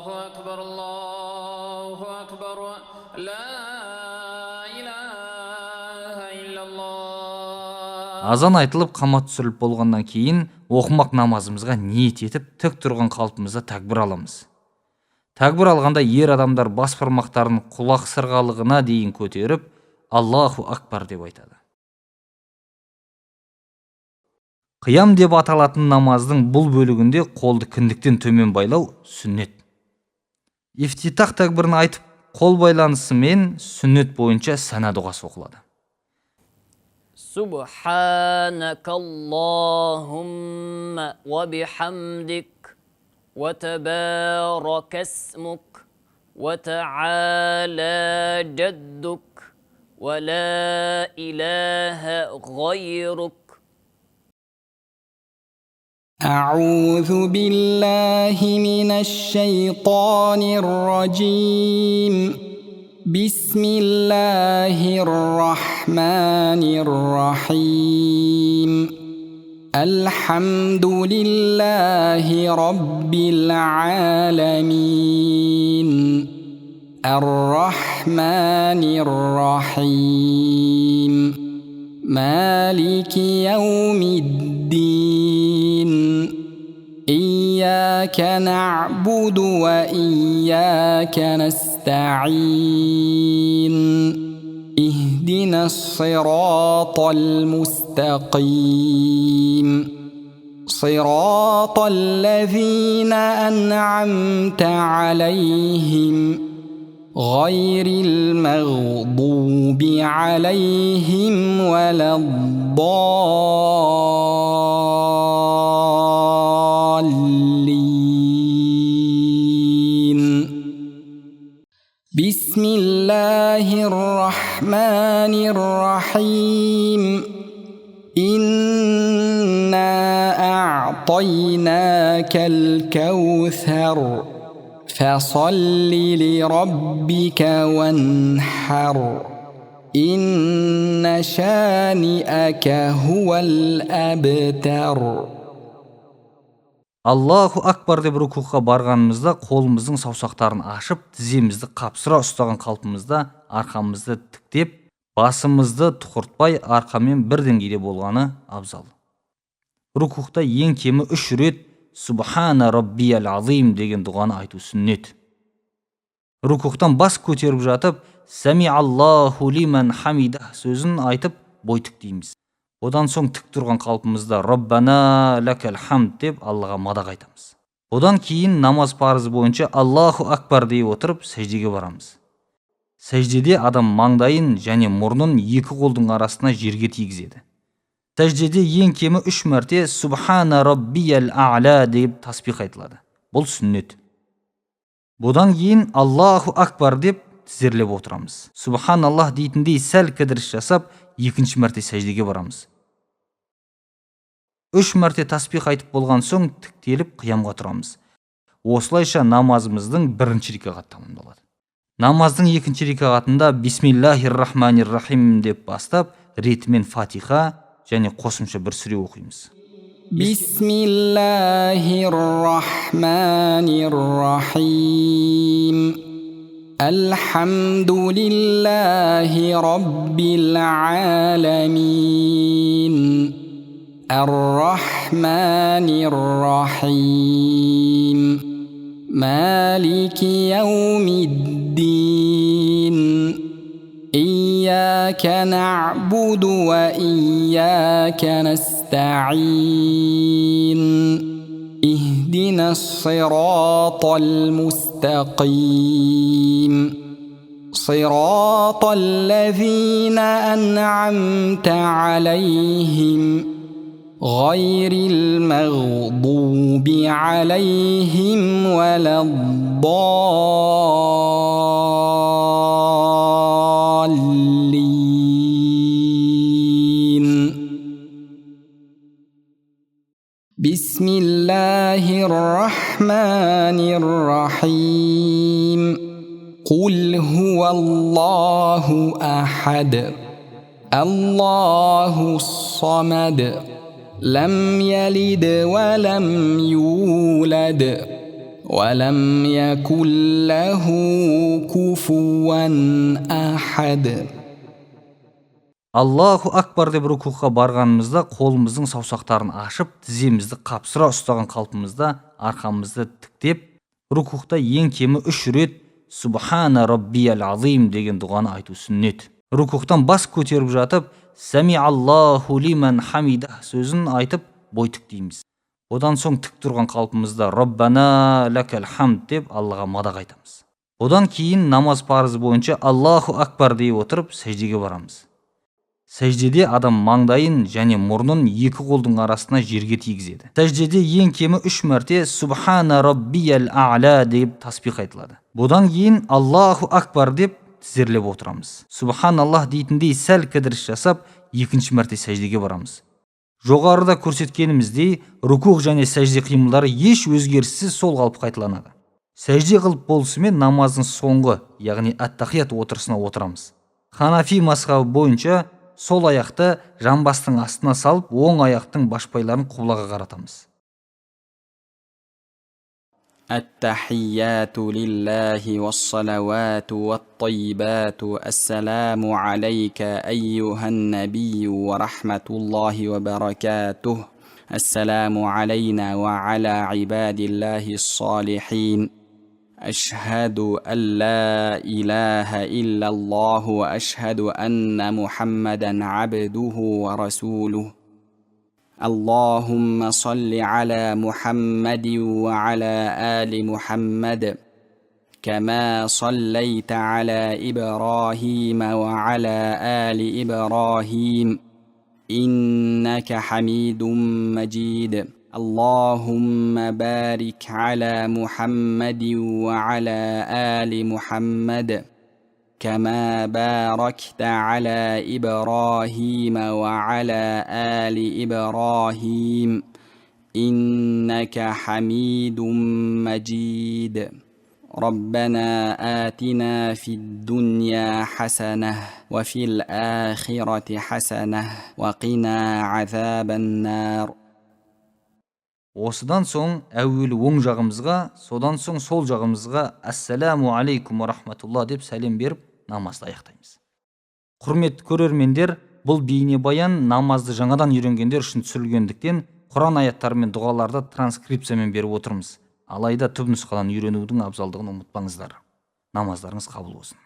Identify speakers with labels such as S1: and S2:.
S1: الله أكبر لا إله إلا الله.
S2: Азан айтылып қамат түсіріліп болғаннан кейін оқымақ намазымызға ниет етіп тік тұрған қалпымызда тәкбір аламыз. Тәкбір алғанда ер адамдар бас бармақтарын құлақ сырғалығына дейін көтеріп Аллаху акбар деп айтады. Қиям деп аталатын намаздың бұл бөлігінде қолды кіндіктен төмен байлау сүннет. Ифтитах тәкбірін айтып қол байланысымен сүннет бойынша сана дұғасы оқылады.
S3: Субханакаллахумма ва бихамдик ва табарак اسمك ва та'аля джаддук ва ла илаха гайрук.
S4: أعوذ بالله من الشيطان الرجيم. بسم الله الرحمن الرحيم. الحمد لله رب العالمين. الرحمن الرحيم. مالك يوم الدين. إياك نعبد وإياك نستعين. اهدنا الصراط المستقيم. صراط الذين أنعمت عليهم غير المغضوب عليهم ولا الضالين. بسم الله الرحمن الرحيم. إنا أعطيناك الكوثر فصل لربك وانحر. إن شانئك هو الأبتر.
S2: Аллаху акбар деп рукуға барғанымызда қолымыздың саусақтарын ашып, тіземізді қапсыра ұстаған қалпымызда арқамызды тіктеп, басымызды тұқыртпай арқамен бір деңгейде болғаны абзал. Рукуқта ең кемі 3 рет Субхана раббиял азим деген дұғаны айту сүннет. Рукуқтан бас көтеріп жатып, Сами Аллаху лиман хамида сөзін айтып бой тіктейміз. Одан соң тік тұрған қалпымызда Раббана лакал хамд деп Аллаға мадақ айтамыз. Одан кейін намаз парызы бойынша Аллаху акбар дей отырып сәждеге барамыз. Сәждеде адам маңдайын және мұрнын екі қолдың арасына жерге тигізеді. Сәждеде ең кемі 3 мәрте Субхана раббиял а'ла деп таспих айтылады. Бұл сүннет. Бұдан кейін Аллаху акбар деп тізерлеп отырамыз. Субханаллах дейтіндей сәл кідіріс жасап, екінші мәрте сәждеге барамыз. 3 мәрте таспих айтып болған соң тіктеліп қиямға тұрамыз. Осылайша намазымыздың бірінші рикағаты тамамдалады. Намаздың екінші рикағатында Бисмиллахир-рахманир-рахим деп бастап, ретімен Фатиха және қосымша бір сүре оқимыз.
S4: Бисмиллахир-рахманир-рахим. Алхамдулиллахи раббил аламин. Ар-рахманир-рахим. Малики яумиддин. إياك نعبد وإياك نستعين. اهدنا الصراط المستقيم. صراط الذين أنعمت عليهم غير المغضوب عليهم ولا الضالين. بسم الله الرحمن الرحيم. قل هو الله أحد الله الصمد لم يلد ولم يولد ولم يكن له كفوا أحد.
S2: Аллаху акбар деп рукуға барғанымызда қолымыздың саусақтарын ашып, тіземізді қапсыра ұстаған қалпымызда арқамызды тіктеп, рукухта ең кемі 3 рет Субхана раббиял азим деген дұғаны айту сүннет. Рукухтан бас көтеріп жатып, Сами Аллаху лиман хамида сөзін айтып бой тіктейміз. Одан соң тік тұрған қалпымызда Раббана лакал хамд деп Аллаға мадақ айтамыз. Одан кейін намаз парызы бойынша Аллаху акбар дей отырып сәждеге барамыз. Сәждеде адам маңдайын және мұрнын екі қолдың арасына жерге тигізеді. Сәждеде ең кемі 3 мәрте Субхана раббиял а'ла деп таспих айтылады. Бұдан кейін Аллаху акбар деп тізерлеп отырамыз. Субханаллах дейтіндей сәл кідіріс жасап, екінші мәрте сәждеге барамыз. Жоғарыда көрсеткеніміздей, рукух және сәжде қимылдары еш өзгеріссіз сол қалып қайталанады. Сәжде қылып болысымен намаздың соңғы, яғни ат-тахият отырысына отырамыз. Ханафи мазхабы бойынша сол аяқты жамбастың астына салып, оң аяқтың башпайларын құблаға қаратамыз.
S4: التحيات لله والصلوات والطيبات السلام عليك أيها النبي ورحمة الله وبركاته السلام علينا وعلى عباد الله الصالحين أشهد أن لا إله إلا الله وأشهد أن محمدا عبده ورسوله اللهم صل على محمد وعلى آل محمد كما صليت على إبراهيم وعلى آل إبراهيم إنك حميد مجيد اللهم بارك على محمد وعلى آل محمد كما باركت على إبراهيم وعلى آل إبراهيم إنك حميد مجيد ربنا آتنا في الدنيا حسنة وفي الآخرة حسنة وقنا عذاب النار.
S2: Осыдан соң әуелі оң жағымызға, содан соң сол жағымызға Ассаламу алейкум ва рахматулла деп сәлем беріп намазды аяқтаймыз. Құрметті көрермендер, бұл бейнебаян намазды жаңадан үйренгендер үшін түсірілгендіктен Құран аяттары мен дұғаларды транскрипциямен беріп отырмыз. Алайда түп нұсқадан үйренудің абзалдығын ұмытпаңыздар. Намаздарыңыз қабыл болсын.